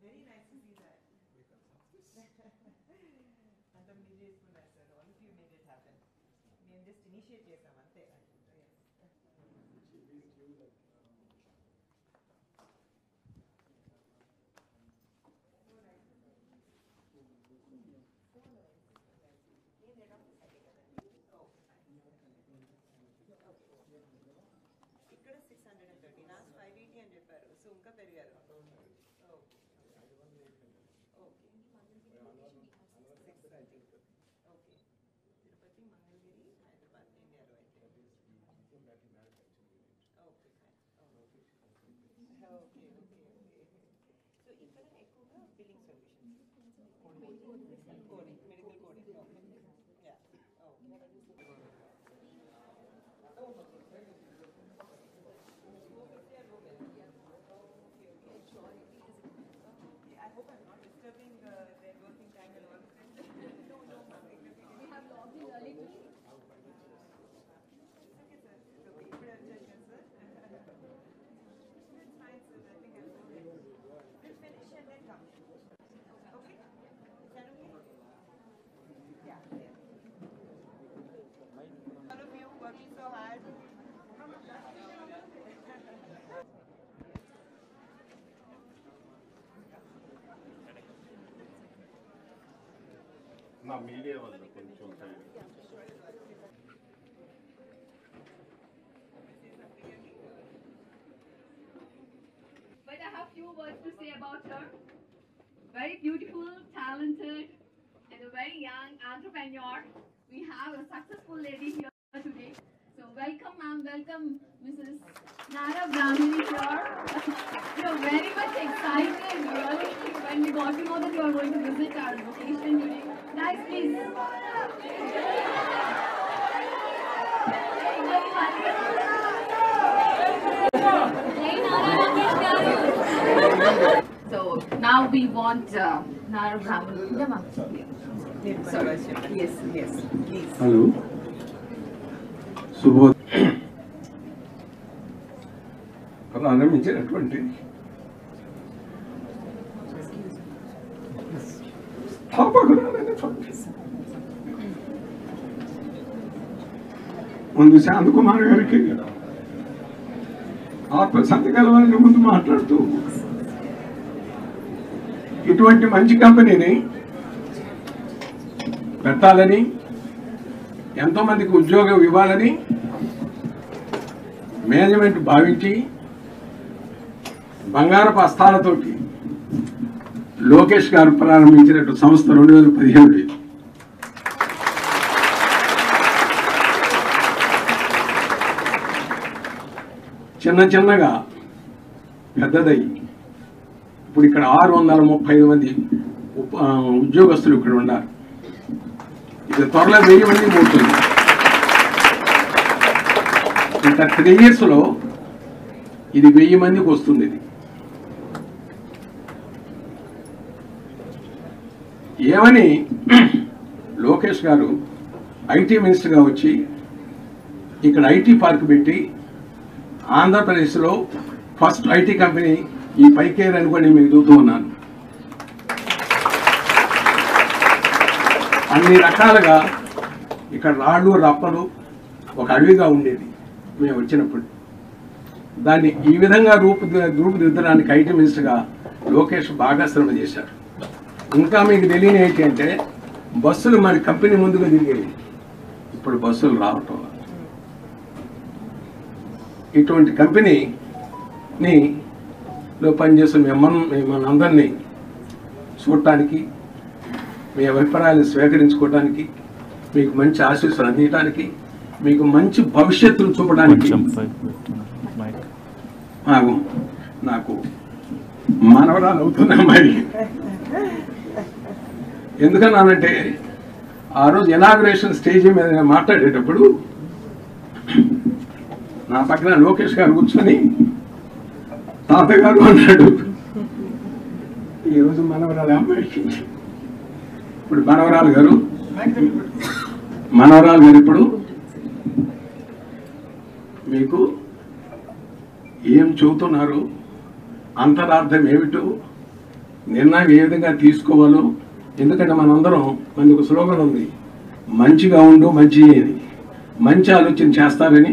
Very nice to see that. అంత మీరు చేసుకున్నారు sir. All of you made it happen. మేము just initiate చేసాం అంతే. ఇక్కడ 630, లాస్ట్ 580 అని చెప్పారు. సో ఇంకా పెరిగారు. తిరుపతి, మంగళగిరి, హైదరాబాద్, ఇండియాలో అయితే ఓకే. సో ఇక్కడ ఎక్కువగా billing solutions, coding, medical coding. I hope I'm not disturbing their working time and all. No, we have logged in early today. It's okay, sir. It's okay. You could have judged, sir. It's fine, sir. I think I'll go ahead. We'll finish and then come. Okay? Is that okay? Yeah. All of you working so hard. నా media వల్ల కొంచెం But I have few words to say about her. Very beautiful, talented, and a very young entrepreneur. We have a successful lady here today. So welcome, ma'am. Welcome, Mrs. Nara Brahmini here. We are very much excited, really, when we got to know that you are going to visit our location today. Nice, please. So now we want Nara Brahmini. Sorry. Yes, please. Hello ప్రారంభించినటువంటి ముందు శాంతకుమార్ గారికి ఆత్మశాంతి కలవాలని ముందు మాట్లాడుతూ ఇటువంటి మంచి కంపెనీని పెట్టాలని, ఎంతో మందికి ఉద్యోగం ఇవ్వాలని మేనేజ్మెంట్ భావించి బంగారపు హస్తాలతోటి లోకేష్ గారు ప్రారంభించినట్టు సంస్థ 2017. చిన్నగా పెద్దదయ్యి ఇప్పుడు ఇక్కడ 635 మంది ఉద్యోగస్తులు ఇక్కడ ఉన్నారు. ఇది త్వరలో 1000 మంది పోతుంది. ఇంకా 3 yearsలో ఇది 1000 మందికి వస్తుంది. ఇది ఏమని లోకేష్ గారు ఐటీ మినిస్టర్గా వచ్చి ఇక్కడ ఐటీ పార్క్ పెట్టి ఆంధ్రప్రదేశ్లో ఫస్ట్ ఐటీ కంపెనీ ఈ పైకేర్ అనుకొని మీకు చూస్తూ ఉన్నాను. అన్ని రకాలుగా ఇక్కడ రాళ్ళు రప్పలు ఒక అడవిగా ఉండేది మేము వచ్చినప్పుడు. దాన్ని ఈ విధంగా రూపుదిద్దడానికి ఐటీ మినిస్టర్గా లోకేష్ బాగా శ్రమ చేశారు. ఇంకా మీకు తెలియని ఏంటి అంటే బస్సులు మన కంపెనీ ముందుగా తిరిగేవి, ఇప్పుడు బస్సులు రావటం. ఇటువంటి కంపెనీలో పనిచేస్తున్న మిమ్మల్ని అందరినీ చూడటానికి, మీ అభిప్రాయాలను స్వీకరించుకోవడానికి, మీకు మంచి ఆశీస్సులు అందించడానికి, మీకు మంచి భవిష్యత్తును చూపడానికి నాకు మనవరాలు అవుతున్న అమ్మాయి. ఎందుకన్నానంటే ఆ రోజు ఇనాగ్రేషన్ స్టేజ్ మీద మాట్లాడేటప్పుడు నా పక్కన లోకేష్ గారు కూర్చొని తాతగారు అన్నాడు. ఈరోజు మనవరాలు అమ్మాయికి ఇప్పుడు మనవరాలు గారు ఇప్పుడు మీకు ఏం చెబుతున్నారు, అంతరార్థం ఏమిటో నిర్ణయం ఏ విధంగా తీసుకోవాలో, ఎందుకంటే మనందరం మనది ఒక స్లోగన్ ఉంది, మంచిగా ఉండు మంచి ఆలోచన చేస్తారని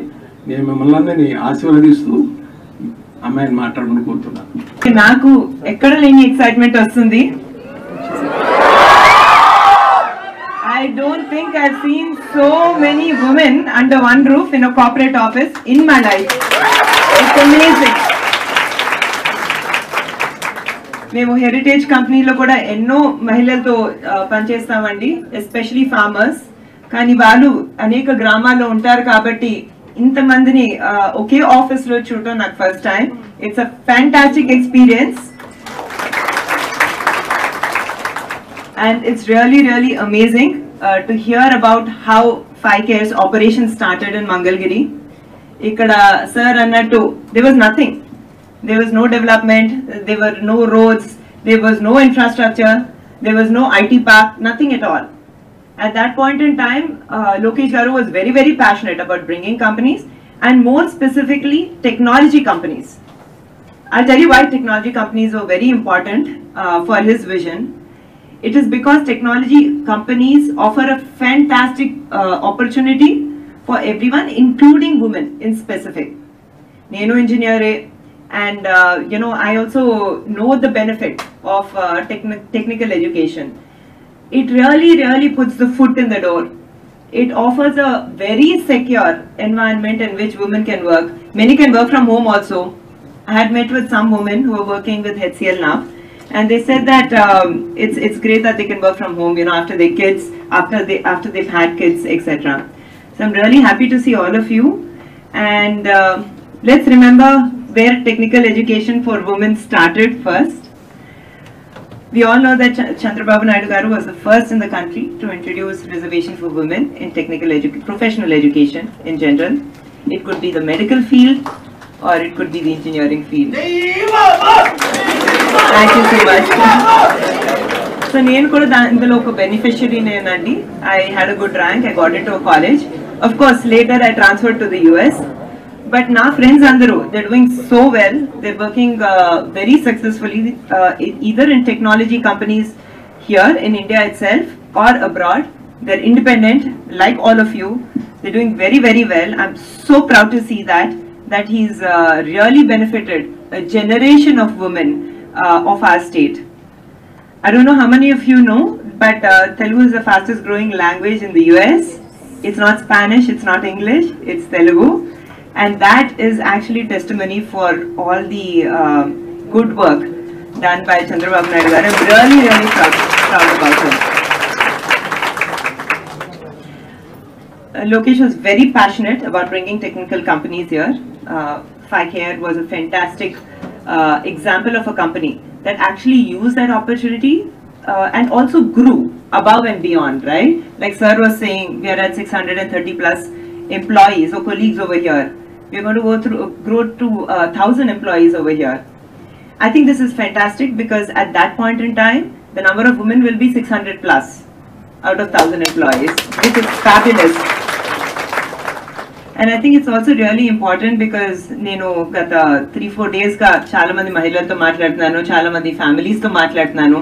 నేను మిమ్మల్ని అందరినీ ఆశీర్వదిస్తూ అమ్మాయిని మాట్లాడమని కోరుతున్నాను. నాకు ఎక్కడ లేని ఎక్సైట్మెంట్ వస్తుంది. I don't think I've seen so many women under one roof in a corporate office in my life. It's amazing. మేము హెరిటేజ్ కంపెనీలో కూడా ఎన్నో మహిళలతో పనిచేస్తామండి, ఎస్పెషలీ ఫార్మర్స్. కానీ వాళ్ళు అనేక గ్రామాల్లో ఉంటారు కాబట్టి ఇంతమందిని ఒకే ఆఫీస్ లో చూడటం నాకు first time. It's a fantastic experience and it's really amazing to hear about how 5Care's operation started in Mangalgiri. Ikkada sir annattu, there was nothing. There was no development, there were no roads, there was no infrastructure, there was no IT park, nothing at all. At that point in time, Lokesh Garu was very passionate about bringing companies, and more specifically technology companies. I'll tell you why technology companies were very important for his vision. It is because technology companies offer a fantastic opportunity for everyone, including women in specific. Nenu engineer, and I also know the benefit of technical education. It really puts the foot in the door. It offers a very secure environment in which women can work. Many can work from home also. I had met with some women who are working with HCL now. And they said that it's great that they can work from home, after their kids, after they've had kids, etc. So I'm really happy to see all of you. And let's remember where technical education for women started first. We all know that Chandrababu Naidu Garu was the first in the country to introduce reservation for women in professional education in general. It could be the medical field or it could be the engineering field. Thank you so much. So నేను కూడా ఇందులో ఒక beneficiary నేనండి. I had a good rank, I got into a college. Of course, later I transferred to the US. But నా friends అందరూ, they're doing so well. They're working very successfully, either in technology companies here in India itself or abroad. They're independent, like all of you. They're doing very well. I'm so proud to see that he's really benefited a generation of women of our state. I don't know how many of you know, but Telugu is the fastest growing language in the US. It's not Spanish, it's not English, it's Telugu. And that is actually testimony for all the good work done by Chandrababu Naidu Garu. I'm really proud about him. Lokesh was very passionate about bringing technical companies here. 5Care was a fantastic example of a company that actually used that opportunity and also grew above and beyond, right? Like sir was saying, we are at 630 plus employees or colleagues over here. We are going to grow to 1,000 employees over here. I think this is fantastic because at that point in time, the number of women will be 600 plus out of 1,000 employees, which is fabulous. And I think it's also really important because నేను గత 3-4 days గా చాలా మంది మహిళలతో మాట్లాడుతున్నాను, చాలా మంది families తో మాట్లాడుతున్నాను.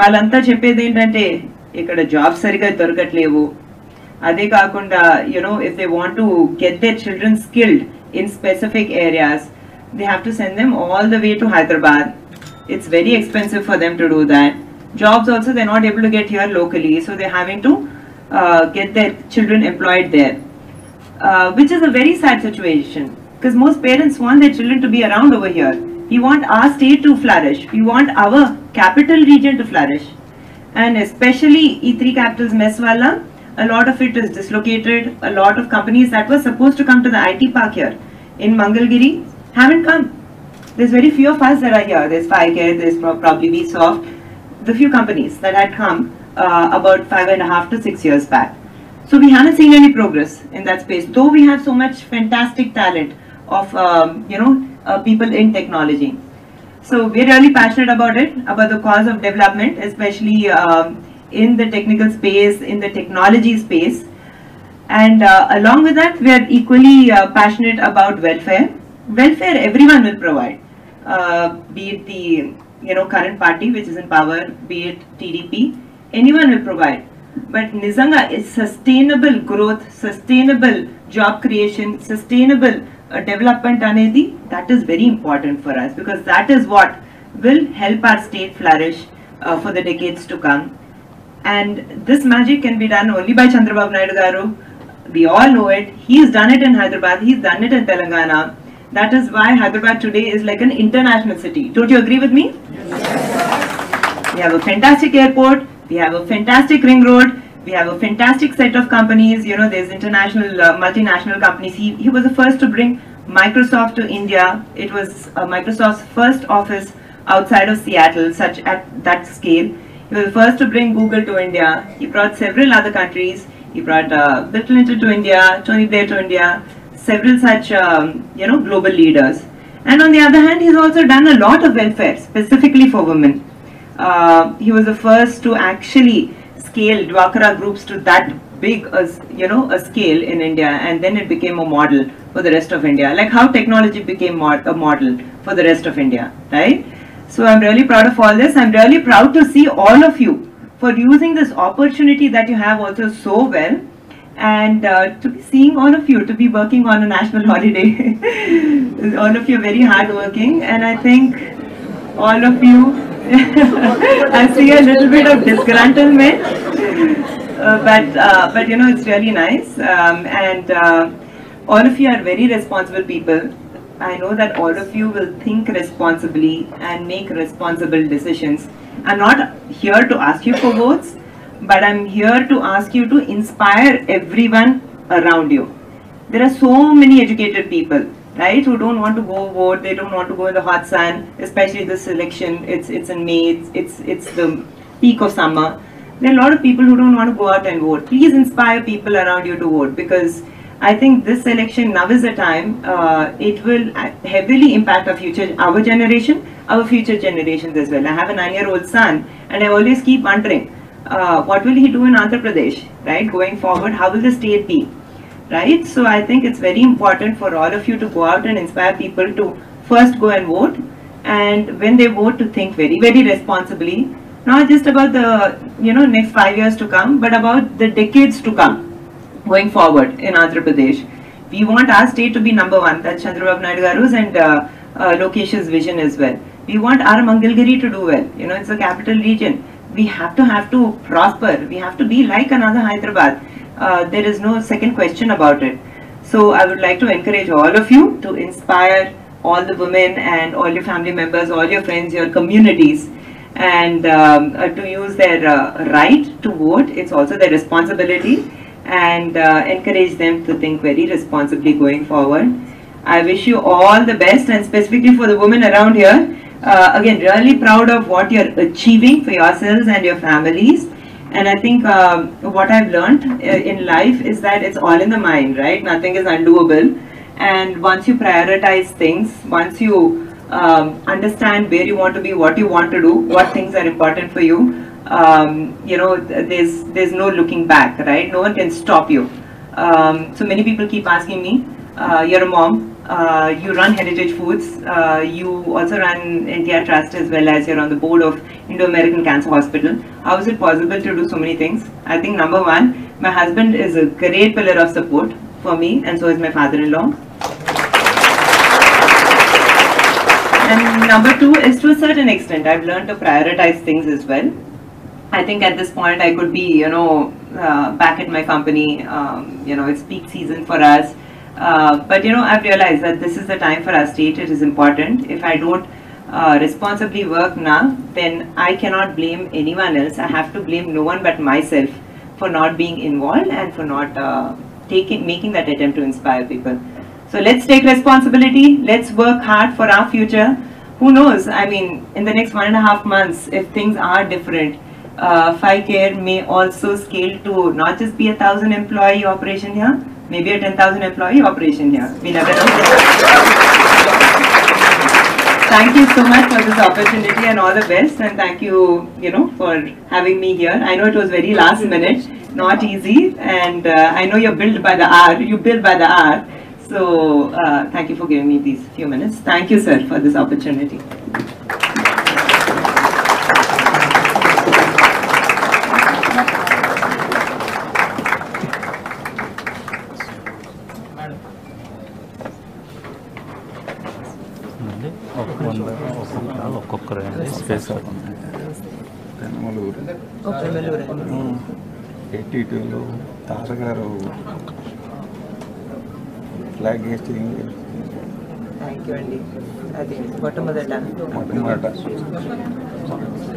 వాళ్ళంతా చెప్పేది ఏంటంటే ఇక్కడ జాబ్స్ సరిగా దొరకట్లేవు. అదే కాకుండా if they want to get their children skilled in specific areas, they have to send them all the way to Hyderabad. It's very expensive for them to do that. Jobs also they're not able to get here locally, so they're having to get their children employed there. Which is a very sad situation because most parents want their children to be around over here. We want our state to flourish. We want our capital region to flourish. And especially E3 capitals mess wala, a lot of it is dislocated. A lot of companies that were supposed to come to the IT park here in Mangalgiri haven't come. There's very few of us that are here. There's 5Care, there's probably Vsoft, the few companies that had come about 5.5 to 6 years back. So we haven't seen any progress in that space, though we have so much fantastic talent of people in technology. So we're really passionate about it, about the cause of development, especially in the technical space, in the technology space. And along with that, we are equally passionate about welfare. Welfare everyone will provide, be it the current party which is in power, be it TDP, anyone will provide. But Nizanga is sustainable growth, sustainable job creation, sustainable development anedi, that is very important for us, because that is what will help our state flourish for the decades to come. And this magic can be done only by Chandrababu Naidu Garu. We all know it. He's done it in Hyderabad, he's done it in Telangana. That is why Hyderabad today is like an international city. Don't you agree with me? Yes. We have a fantastic airport, we have a fantastic ring road, we have a fantastic set of companies. There's international, multinational companies. He was the first to bring Microsoft to India. It was Microsoft's first office outside of Seattle, such at that scale. He was the first to bring Google to India. He brought several other countries. He brought Bill Clinton to India, Tony Blair to India, several such, global leaders. And on the other hand, he's also done a lot of welfare, specifically for women. He was the first to actually scale Dwakara groups to that big, a scale in India, and then it became a model for the rest of India. Like how technology became a model for the rest of India, right? So I'm really proud of all this. I'm really proud to see all of you for using this opportunity that you have also so well, and to be seeing all of you, to be working on a national holiday. All of you are very hardworking, and I think all of you, I see a little bit of disgruntlement, but it's really nice, and all of you are very responsible people. I know that all of you will think responsibly and make responsible decisions. I'm not here to ask you for votes, but I'm here to ask you to inspire everyone around you. There are so many educated people, right, who don't want to go vote, they don't want to go in the hot sun, especially this election. It's in May, it's the peak of summer. There are a lot of people who don't want to go out and vote. Please inspire people around you to vote, because I think this election now is the time. It will heavily impact our generation, our future generations as well. I have a 9-year-old son, and I always keep wondering, what will he do in Andhra Pradesh, right? Going forward, how will the state be, right? So I think it's very important for all of you to go out and inspire people to first go and vote, and when they vote, to think very, very responsibly, not just about the next 5 years to come, but about the decades to come. Going forward in Andhra Pradesh, we want our state to be number one. That's Chandrababu Naidu Garu's and Lokesh's vision as well. We want our Mangalgiri to do well. It's a capital region. We have to prosper. We have to be like another Hyderabad. There is no second question about it. So I would like to encourage all of you to inspire all the women and all your family members, all your friends, your communities, and to use their right to vote. It's also their responsibility. And encourage them to think very responsibly going forward. I wish you all the best, and specifically for the women around here, again, really proud of what you're achieving for yourselves and your families. And I think what I've learned in life is that it's all in the mind, right? Nothing is undoable. And once you prioritize things, once you understand where you want to be, what you want to do, what things are important for you, there's no looking back, right? No one can stop you. So many people keep asking me, you're a mom, you run Heritage Foods, you also run NTR Trust, as well as you're on the board of Indo-American Cancer Hospital. How is it possible to do so many things? I think number one, my husband is a great pillar of support for me, and so is my father-in-law. And number two is, to a certain extent, I've learned to prioritize things as well. I think at this point I could be, back at my company. It's peak season for us. But I've realized that this is the time for our state. It is important. If I don't responsibly work now, then I cannot blame anyone else. I have to blame no one but myself for not being involved and for not making that attempt to inspire people. So let's take responsibility. Let's work hard for our future. Who knows? I mean, in the next 1.5 months, if things are different, FiCare may also scale to not just be a 1,000 employee operation here, maybe a 10,000 employee operation here. We never know. Thank you so much for this opportunity, and all the best, and thank you, for having me here. I know it was very last minute, not easy, and I know you're billed by the hour. You bill by the hour. So thank you for giving me these few minutes. Thank you, sir, for this opportunity. 82లో తారగారు flag vesting. Thank you అండి. అది మొట్టమొదట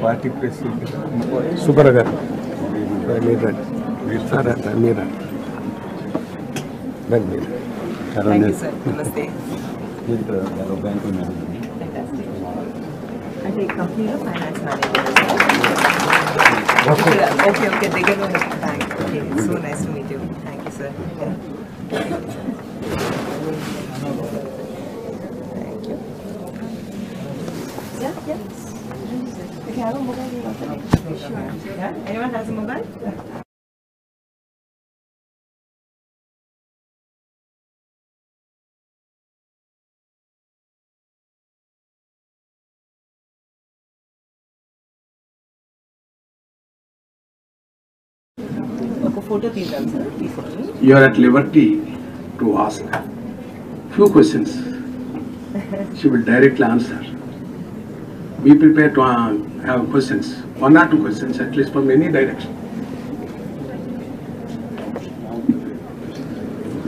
party president super గారు మీరా thank you sir. నమస్తే. Bank అంటే కంపెనీలో ఫైనాన్స్ మేనేజర్. ఓకే ఓకే, దగ్గర ఉన్న bank. Okay, so nice to meet you. Thank you sir. Thank you. If you have a mobile, you want to make sure. Yeah? Anyone has a mobile? ఒక photo తీద్దాం sir. You are at liberty to ask few questions. She will directly answer. Be prepared to have questions, 1 or 2 questions at least from any direction.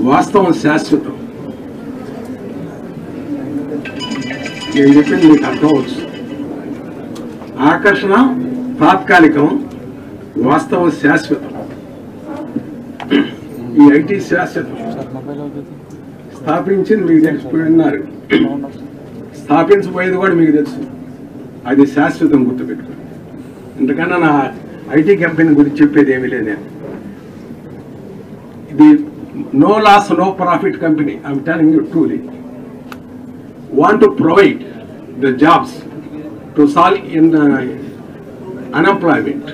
వాస్తవం శాశ్వతం. నేను చెప్పింది మీకు అర్థం అవచ్చు. ఆకర్షణ తాత్కాలికం, వాస్తవం శాశ్వతం. ఈ ఐటీ శాశ్వతం. స్థాపించింది మీకు తెలిసిపోయినారు, స్థాపించబోయేది కూడా మీకు తెలుసు. అది శాశ్వతం, గుర్తుపెట్టుకో. ఎందుకన్నా నా ఐటీ కంపెనీ గురించి చెప్పేది ఏమీ లేదు. నేను ఇది no loss no profit company. I'm telling you truly. Want to provide the jobs to solve in unemployment.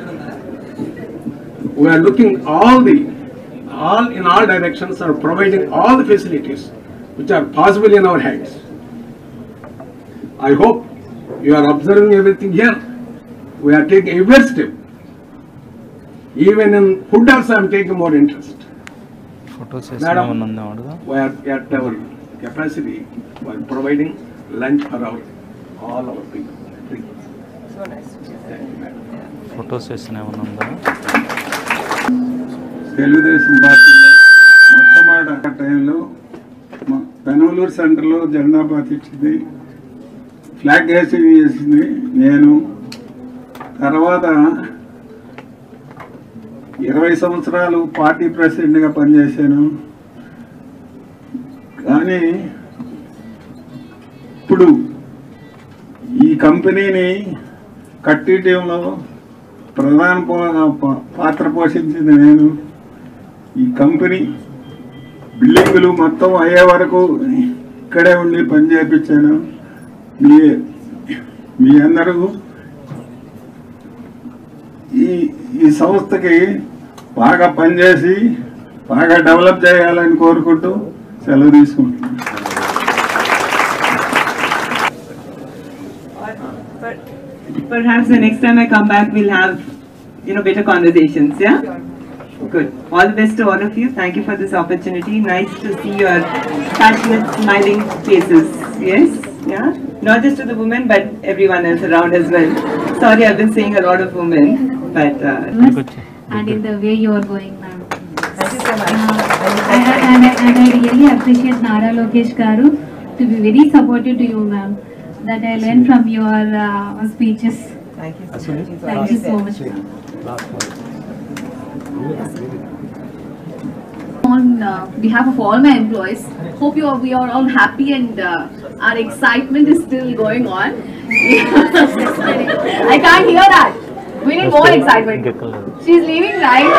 We are looking all in all directions and providing all the facilities which are possible in our hands. I hope you are observing everything here. We are taking every step. Even in food also I am taking more interest. Madam, we are at our capacity. We are providing lunch for all our people. So nice. Photo session ఏమన్నా ఉందా? తెలుగుదేశం పార్టీలో మొట్టమొదటి టైంలో పెనమలూరు సెంటర్లో జెండా పాతించింది, flag hoisting చేసింది నేను. తర్వాత 20 సంవత్సరాలు పార్టీ ప్రెసిడెంట్గా పనిచేశాను. కానీ ఇప్పుడు ఈ కంపెనీని కట్టించడంలో ప్రధాన పాత్ర పోషించింది నేను. ఈ కంపెనీ బిల్డింగులు మొత్తం అయ్యే వరకు ఇక్కడే ఉండి పని చేయించాను. మీ అందరూ ఈ సంస్థకి బాగా పనిచేసి బాగా డెవలప్ చేయాలని కోరుకుంటూ సెలవు తీసుకుంటున్నాను. Perhaps the next time I come back, we'll have, better conversations, yeah? Good. All the best to all of you. Thank you for this opportunity. Nice to see your passionate, smiling faces. Yes? Yeah? Not just to the women, but everyone else around as well. Sorry, I've been saying a lot of women, but... and in the way you are going, ma'am. Thank you so much. And I really appreciate Nara Lokesh Garu to be very supportive to you, ma'am. That I learned from your speeches. Thank you. Thank you so much, ma'am. On behalf of all my employees, hope we are all happy and our excitement is still going on. I can't hear that. We need more excitement. She's leaving, right?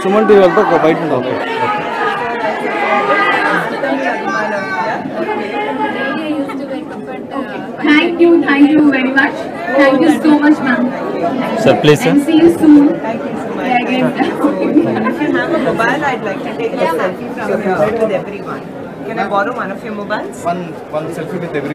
Suman TV వెళ్తా బయట okay. Thank you very much. Thank you so much, ma'am. Sir, please, sir. And see you soon. Thank you so much. Again. If you have a mobile, I'd like to take a selfie from here with everyone. Can I borrow one of your mobiles? One selfie with every